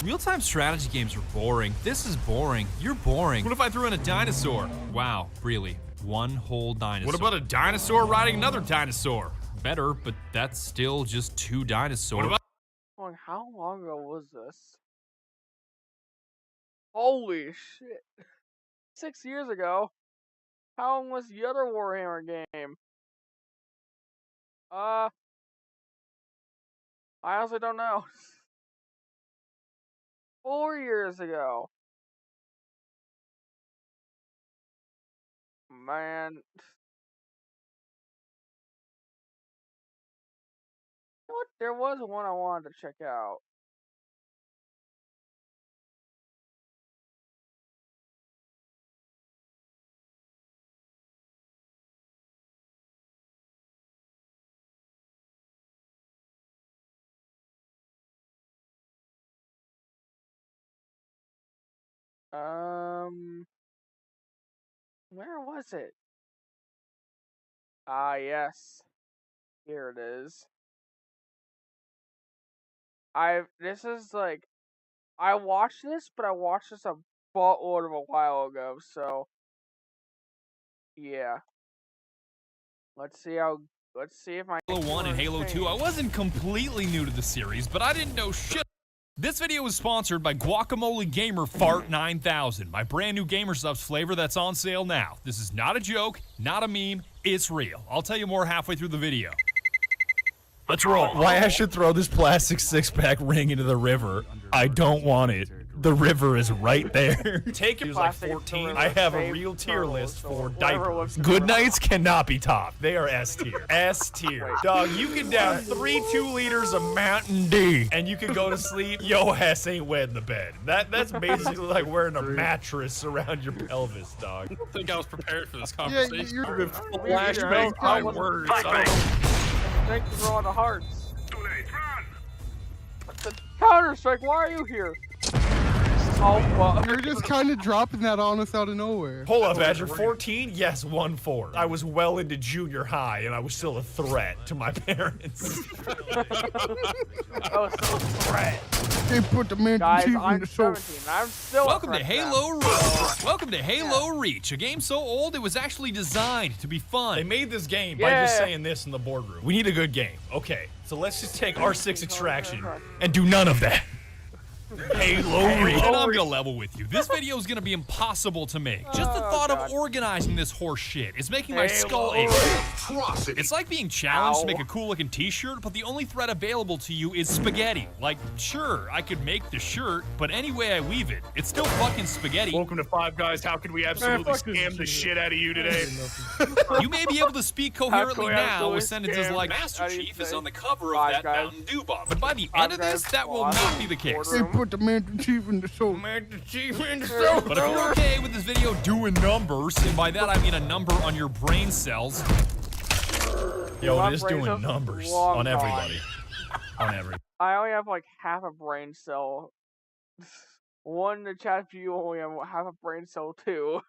Real-time strategy games are boring. This is boring. You're boring. What if I threw in a dinosaur? Wow, really? One whole dinosaur. What about a dinosaur riding another dinosaur? Better, but that's still just two dinosaurs. What about How long ago was this? Holy shit. 6 years ago. How long was the other Warhammer game? I honestly don't know. 4 years ago. Man. What? There was one I wanted to check out. Where was it? Ah, yes. Here it is. This is like, I watched this, but I watched this a buttload of a while ago, so, yeah. Let's see if my Halo 1 and Halo 2? I wasn't completely new to the series, but I didn't know shit. This video was sponsored by Guacamole Gamer Fart 9000, my brand new GamerSupps flavor that's on sale now. This is not a joke, not a meme, it's real. I'll tell you more halfway through the video. Let's roll. Why I should throw this plastic six-pack ring into the river? I don't want it. The river is right there. Take it like 14. I have a real tier list for diapers. Good nights cannot be topped. They are S tier. S tier. Dog, you can down 3 2-liters of Mountain Dew and you can go to sleep. Yo ass ain't wet in the bed. That's basically like wearing a mattress around your pelvis, dog. I don't think I was prepared for this conversation. You're flashbang my words. Thank you for all the hearts. Counter-Strike, why are you here? Oh, well. You're just kind of dropping that on us out of nowhere. Hold up, Badger. 14? Yes, 1-4. I was well into junior high, and I was still a threat to my parents. I was still a threat. They put the man Guys, in I'm the soul. 17. I'm still Welcome a to threat Halo now. Reach. Welcome to Halo Reach, a game so old it was actually designed to be fun. They made this game by just saying this in the boardroom. We need a good game. Okay, so let's just take R6 Extraction and do none of that. Halo Reach. And I'm gonna level with you. This video is gonna be impossible to make. Just the thought of organizing this horse shit is making my skull ache. It's like being challenged to make a cool looking t-shirt, but the only thread available to you is spaghetti. Like, sure, I could make the shirt, but any way I weave it, it's still fucking spaghetti. Welcome to Five Guys. How can we absolutely scam the shit out of you today? You may be able to speak coherently now with sentences like, Master Chief is on the cover of that Mountain Dew bottle. But by the end of this, that will not be the case. They put the man chief in the soul. But if you're okay with this video doing numbers, and by that I mean a number on your brain cells. Yo, it is doing numbers on everybody. On everybody. I only have like half a brain cell. One, the chat view only have half a brain cell too.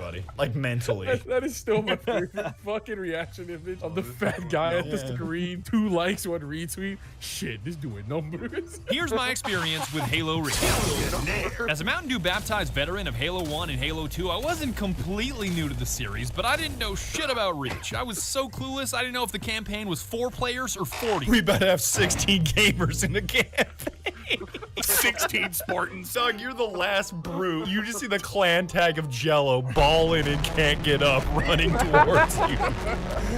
buddy. Like, mentally. That is still my favorite fucking reaction image of the fat guy at the screen. 2 likes, 1 retweet. Shit, this doing numbers. Here's my experience with Halo Reach. As a Mountain Dew baptized veteran of Halo 1 and Halo 2, I wasn't completely new to the series, but I didn't know shit about Reach. I was so clueless, I didn't know if the campaign was 4 players or 40. We better have 16 gamers in the campaign. 16 Spartans. Doug, you're the last brute. You just see the clan tag of Jello balling and can't get up, running towards you.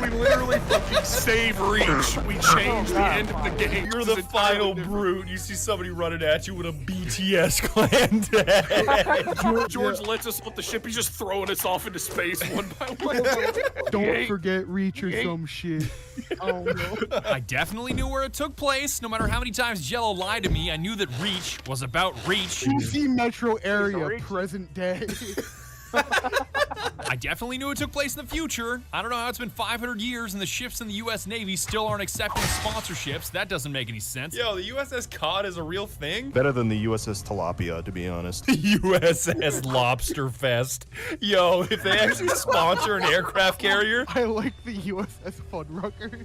We literally fucking save Reach. We changed the end of the game. You're the final brute. You see somebody running at you with a BTS clan tag. George lets us off the ship. He's just throwing us off into space one by one. Don't forget Reach or some shit. Oh no. I definitely knew where it took place. No matter how many times Jello lied to me, I knew that Reach was about Reach. UC Metro area, present day. I definitely knew it took place in the future. I don't know how it's been 500 years and the ships in the U.S. Navy still aren't accepting sponsorships. That doesn't make any sense. Yo, the USS Cod is a real thing? Better than the USS Tilapia, to be honest. USS Lobster Fest. Yo, if they actually sponsor an aircraft carrier. I like the USS Fuddrucker.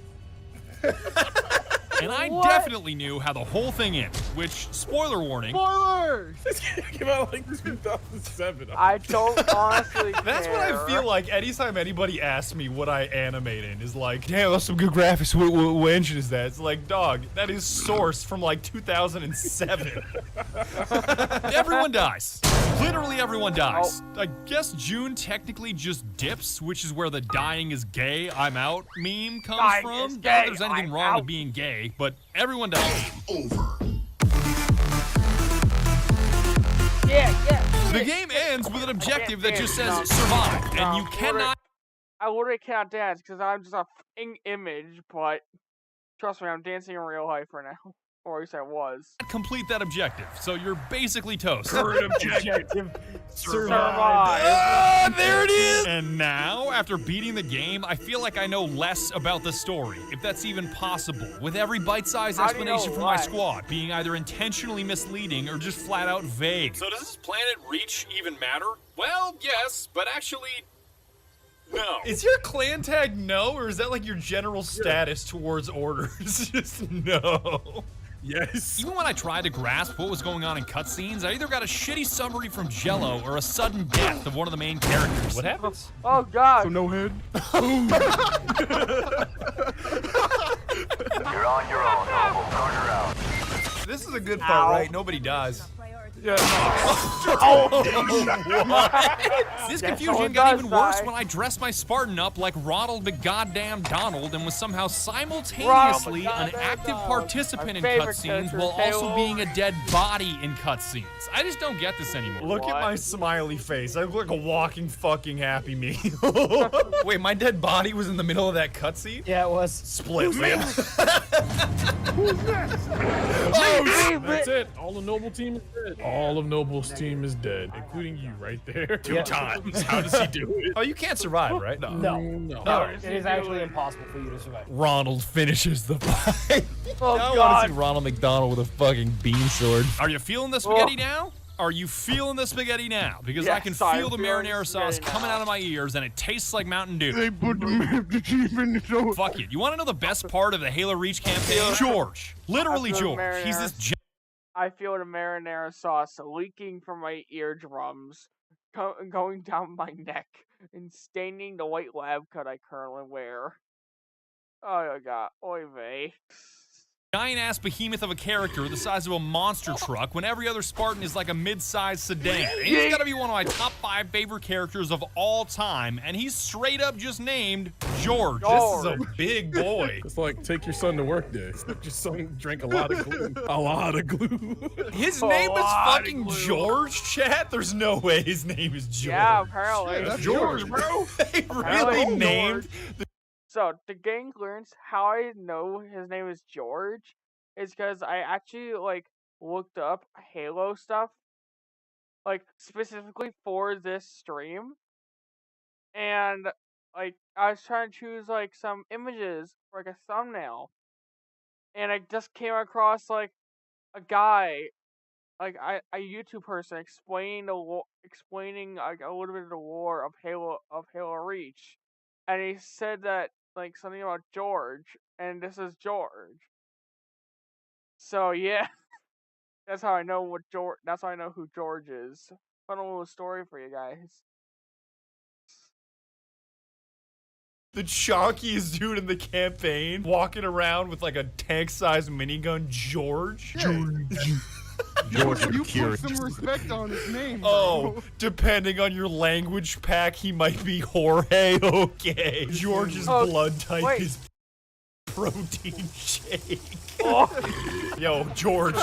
And I definitely knew how the whole thing ended, which, spoiler warning. Spoilers! This came out like 2007. I don't honestly care. That's what I feel like anytime anybody asks me what I animate in is like, damn, that's some good graphics. What engine is that? It's like, dog, that is sourced from like 2007. Everyone dies. Literally everyone dies. I guess June technically just dips, which is where the dying is gay, I'm out meme comes Dying from. is Not that gay, there's anything I'm wrong out. with being gay, but everyone dies. Yeah. The game ends with an objective that just says survive, and you cannot. I literally can't dance because I'm just a f***ing image, but trust me, I'm dancing in real life right now. Or at least I was. Complete that objective, so you're basically toast. Current objective. Survive. Ah, there it is! And now, after beating the game, I feel like I know less about the story, if that's even possible, with every bite-sized How do you explanation know from my less? squad being either intentionally misleading or just flat-out vague. So does this planet Reach even matter? Well, yes, but actually, no. Is your clan tag no, or is that like your general status towards orders? Just no. Yes. Even when I tried to grasp what was going on in cutscenes, I either got a shitty summary from Jello or a sudden death of one of the main characters. What happens? Oh god. So no head? You're on your own, Noble. Corner out. This is a good part, right? Nobody dies. Yeah, This Yeah, confusion someone got does even worse die. when I dressed my Spartan up like Ronald McGoddamn Donald and was somehow simultaneously an active participant My in favorite cutscenes character, while also Halo. being a dead body in cutscenes. I just don't get this anymore. Look at my smiley face. I look like a walking fucking Happy Meal. Wait, my dead body was in the middle of that cutscene? Yeah, it was. Split, man. Oh, that's it. All the Noble team is dead. All of Noble's team is dead, including you right there. 2 times. How does he do it? Oh, you can't survive, right? No. No. It is actually impossible for you to survive. Ronald finishes the fight. Oh I want god. to see Ronald McDonald with a fucking bean sword. Are you feeling the spaghetti now? Are you feeling the spaghetti now? Because I can Yes, I'm feel the feeling the marinara sauce spaghetti coming now. out of my ears and it tastes like Mountain Dew. They put the Master Chief in the show. Fuck it. You want to know the best part of the Halo Reach campaign? George. Literally I feel George. He's marinara. this I feel the marinara sauce leaking from my eardrums, going down my neck, and staining the white lab coat I currently wear. Oh my god. Oy vey. giant-ass behemoth of a character the size of a monster truck when every other Spartan is like a mid-sized sedan. And he's gotta be one of my top 5 favorite characters of all time, and he's straight up just named George. This is a big boy. It's like take your son to work day. Your son drank a lot of glue. A lot of glue. His name is fucking George, chat? There's no way his name is George. Yeah, apparently. Shit, That's George, bro. They really named... So, the gang learns how I know his name is George is because I actually, like, looked up Halo stuff, like, specifically for this stream. And, like, I was trying to choose, like, some images for, like, a thumbnail. And I just came across, like, a guy like a YouTube person explaining like a little bit of the lore of Halo Reach, and he said that like something about George, and this is George. So yeah, that's how I know That's how I know who George is. Fun little story for you guys. The chonkiest dude in the campaign walking around with like a tank-sized minigun, George. George, you put some respect on his name, bro. Oh, depending on your language pack, he might be Jorge. Okay. George's blood type is protein shake. Yo, George,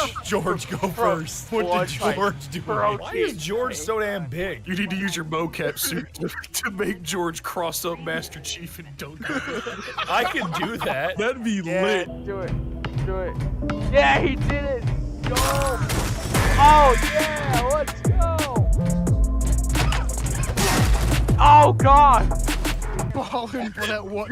go first. What did George do? Why is George so damn big? You need to use your mocap suit to make George cross up Master Chief and dunk. I can do that. That'd be lit. Do it. Yeah, he did it. Go. Oh yeah, let's go. Oh God. Balling for that what?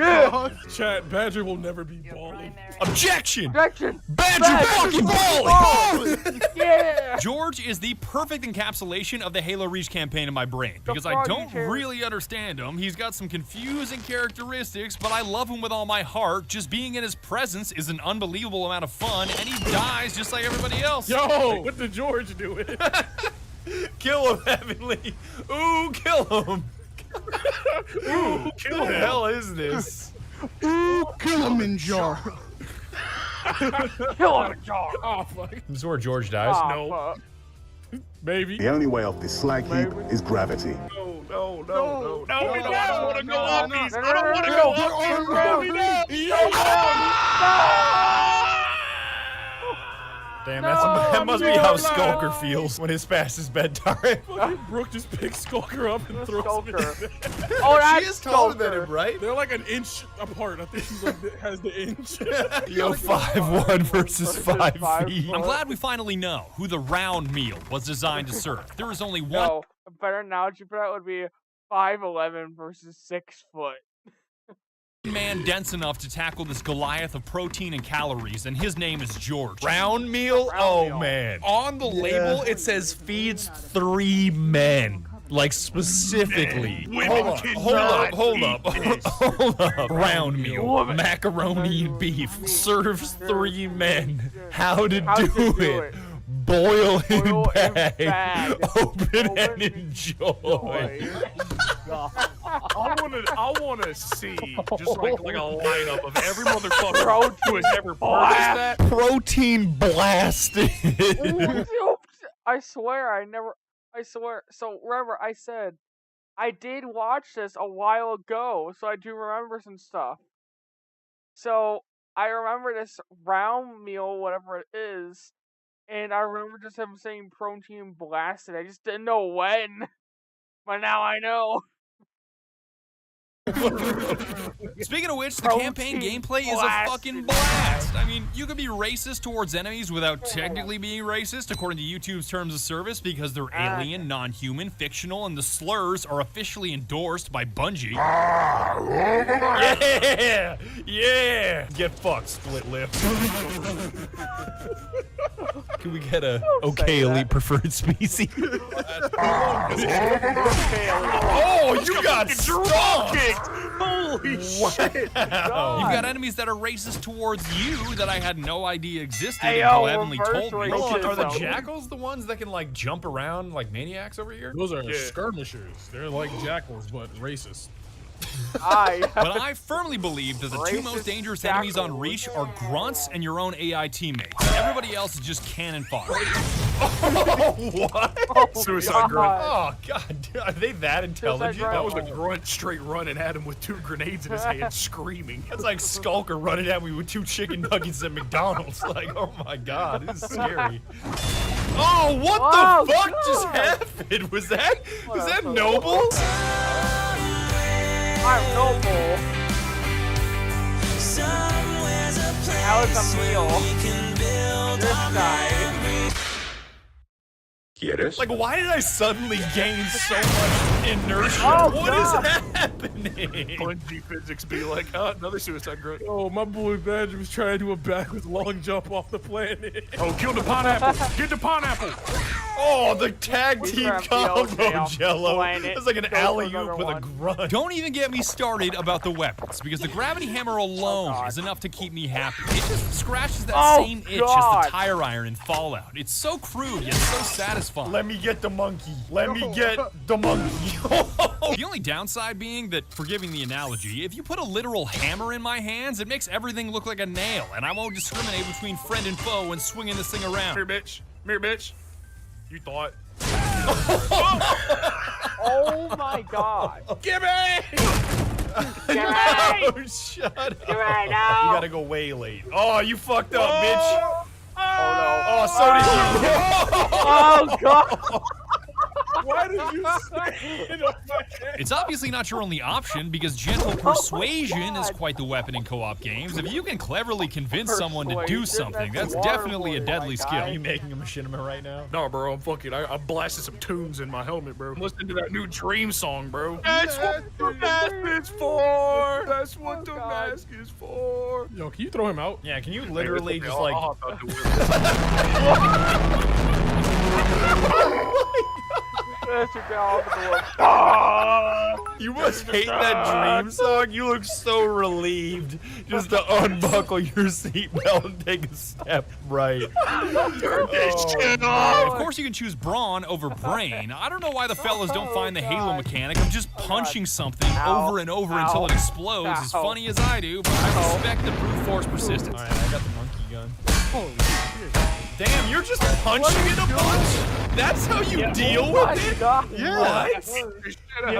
Chat, Badger will never be balling. Objection! Badger fucking balling! Yeah! George is the perfect encapsulation of the Halo Reach campaign in my brain, because I don't really understand him. He's got some confusing characteristics, but I love him with all my heart. Just being in his presence is an unbelievable amount of fun, and he dies just like everybody else. Yo, what did George do? Kill him, Heavenly. Ooh, kill him. Ooh, kill him. What the hell is this? Ooh, kill him in jar. Kill him in jar. Oh, fuck. This is where George dies? No. Maybe. The only way off this slag heap is gravity. No, I don't want to go off these. I don't want to go off these. Damn, that must be how Skulker feels when it's past his bedtime. Brooke just picks Skulker up and throws him in. Oh, that's She is taller than him, right? They're like an inch apart. I think she's like, has the inch. Yo, 5'1" versus 5 feet. I'm glad we finally know who the round meal was designed to serve. There is only one. No, a better analogy for that would be 5'11" versus 6 foot. Man dense enough to tackle this Goliath of protein and calories, and his name is George. Round meal? Oh, man. On the label, it says feeds 3 men. Like, specifically. Hold up. Round meal. Macaroni and beef. Serves 3 men. How to do it. Boil in bag. Open and enjoy. I wanna see just like a lineup of every motherfucker who has ever purchased that. Protein blasted. I swear. So remember, I said I did watch this a while ago, so I do remember some stuff. So I remember this round meal, whatever it is, and I remember just him saying protein blasted. I just didn't know when, but now I know. Speaking of which, the campaign gameplay is a fucking blast. I mean, you can be racist towards enemies without technically being racist, according to YouTube's terms of service, because they're alien, non-human, fictional, and the slurs are officially endorsed by Bungie. Yeah! Get fucked, split lip. Can we get a elite preferred species? Oh, you got drop kicked! Holy shit! You've got enemies that are racist towards you that I had no idea existed until Heavenly told me. Are the jackals the ones that can like jump around like maniacs over here? Those are skirmishers. They're like jackals, but racist. But I firmly believe that the 2 most dangerous enemies on Reach are grunts and your own AI teammates. Everybody else is just cannon fodder. What? Suicide grunt. Oh god, are they that intelligent? That was a grunt straight running at him with 2 grenades in his hand, screaming. That's like Skulker running at me with 2 chicken nuggets at McDonald's. Like, oh my god, this is scary. Oh, what the fuck just happened? Was that Noble? I'm Noble. That was a meal. This guy. ¿Quieres? Like, why did I suddenly gain so much inertia? What is happening? Bungee physics be like, another suicide grunt. Oh, my boy Badger was trying to do a backwards long jump off the planet. Oh, kill the pineapple! Get the pineapple! Oh, the tag team combo, Jello. It's like an alley-oop with a one. grunt. Don't even get me started about the weapons, because the gravity hammer alone is enough to keep me happy. It just scratches that same itch as the tire iron in Fallout. It's so crude, yet so satisfying. Let me get the monkey. Let me get the monkey. The only downside being that, forgiving the analogy, if you put a literal hammer in my hands, it makes everything look like a nail, and I won't discriminate between friend and foe when swinging this thing around. Mirror bitch. Mirror bitch. You thought. Oh my god. Gimme! No, shut up. Give me now. You gotta go way late. Oh, you fucked up, bitch. Oh no. Oh, so did you. Oh god. Why did you say it on my head? It's obviously not your only option, because gentle persuasion is quite the weapon in co-op games. If you can cleverly convince someone to do something, that's definitely a deadly skill. Are you making a machinima right now? No, bro, I'm fucking. I blasted some tunes in my helmet, bro. I'm listening to that new Dream song, bro. That's what the mask is for. That's what the mask is for. Yo, can you throw him out? Yeah, can you literally just like. You must hate that Dream song. You look so relieved just to unbuckle your seatbelt and take a step right. Turn this shit off! Of course you can choose brawn over brain. I don't know why the fellas don't find the Halo mechanic of just punching something over and over until it explodes as funny as I do, but I respect the brute force persistence. Alright, I got the monkey gun. Holy shit. Damn, you're just punching in a bunch? That's how you deal with it? Yeah.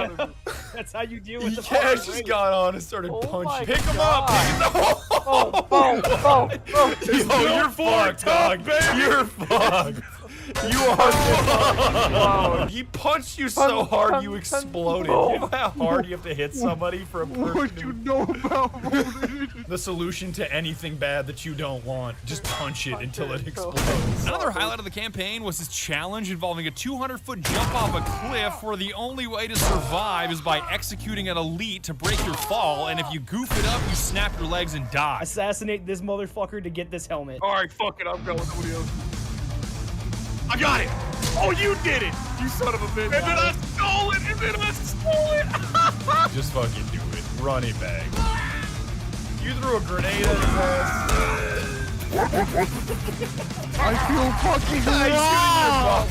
What? That's how you deal with the Cash just got on and started punching. Pick him up! Yo, you're fucked, dog. You're fucked. You are fucked. He punched you so hard you exploded. You know how hard you have to hit somebody for a person? What you know about The solution to anything bad that you don't want, just punch it until it explodes. Another highlight of the campaign was this challenge involving a 200-foot jump off a cliff where the only way to survive is by executing an elite to break your fall, and if you goof it up, you snap your legs and die. Assassinate this motherfucker to get this helmet. Alright, fuck it, I'm going to somebody else. I got it! Oh, you did it! You son of a bitch! And then I stole it! And then I stole it! Just fucking do it. Run it back. You threw a grenade at his ass. I feel fucking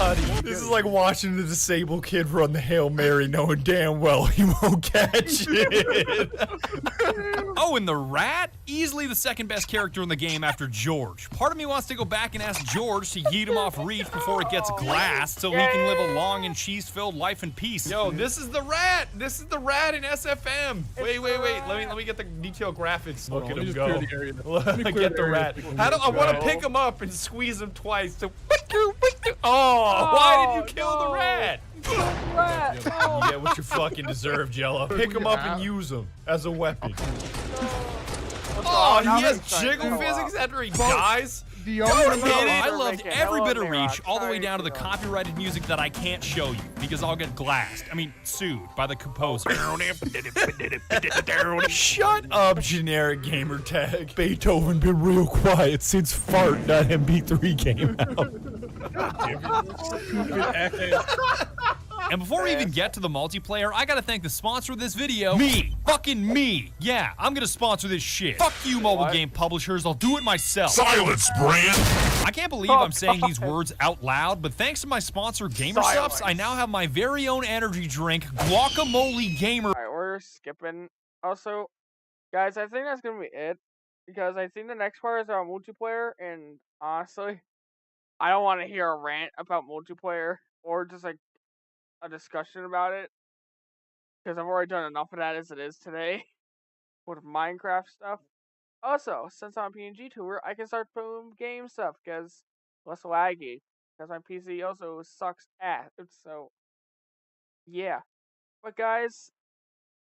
wrong. This is like watching the disabled kid run the Hail Mary knowing damn well he won't catch it. Oh, and the rat? Easily the second best character in the game after George. Part of me wants to go back and ask George to yeet him off reach before it gets glassed so he can live a long and cheese-filled life in peace. Yo, this is the rat. This is the rat in SFM. Wait. Let me get the detailed graphics. Look at him go. Get the rat. I want to pick him up and squeeze him twice. So, why did you kill the rat? You get what you fucking deserve, Jello. Pick him up and use him as a weapon. Oh, he has jiggle physics after he dies? I loved every bit of Reach, all the way down to the copyrighted music that I can't show you, because I'll get glassed. I mean, sued by the composer. Shut up, generic gamer tag. Beethoven been real quiet since Fart.mp3 came out. And before we even get to the multiplayer, I gotta thank the sponsor of this video. Me. Fucking me. Yeah, I'm gonna sponsor this shit. Fuck you, mobile game publishers. I'll do it myself. Silence, Brand! I can't believe I'm saying these words out loud, but thanks to my sponsor, GamerSupps, I now have my very own energy drink, Guacamole Gamer. Alright, we're skipping. Also, guys, I think that's gonna be it. Because I think the next part is about multiplayer, and honestly, I don't want to hear a rant about multiplayer, or just like a discussion about it, because I've already done enough of that as it is today with Minecraft stuff. Also, since I'm a PNG tuber, I can start putting game stuff because less laggy, because my PC also sucks ass. So yeah, but guys,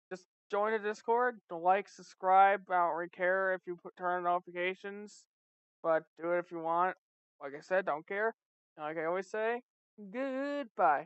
just join the Discord. Don't like, subscribe. I don't really care if you turn on notifications, but do it if you want. Like I said, don't care. Like I always say, Goodbye.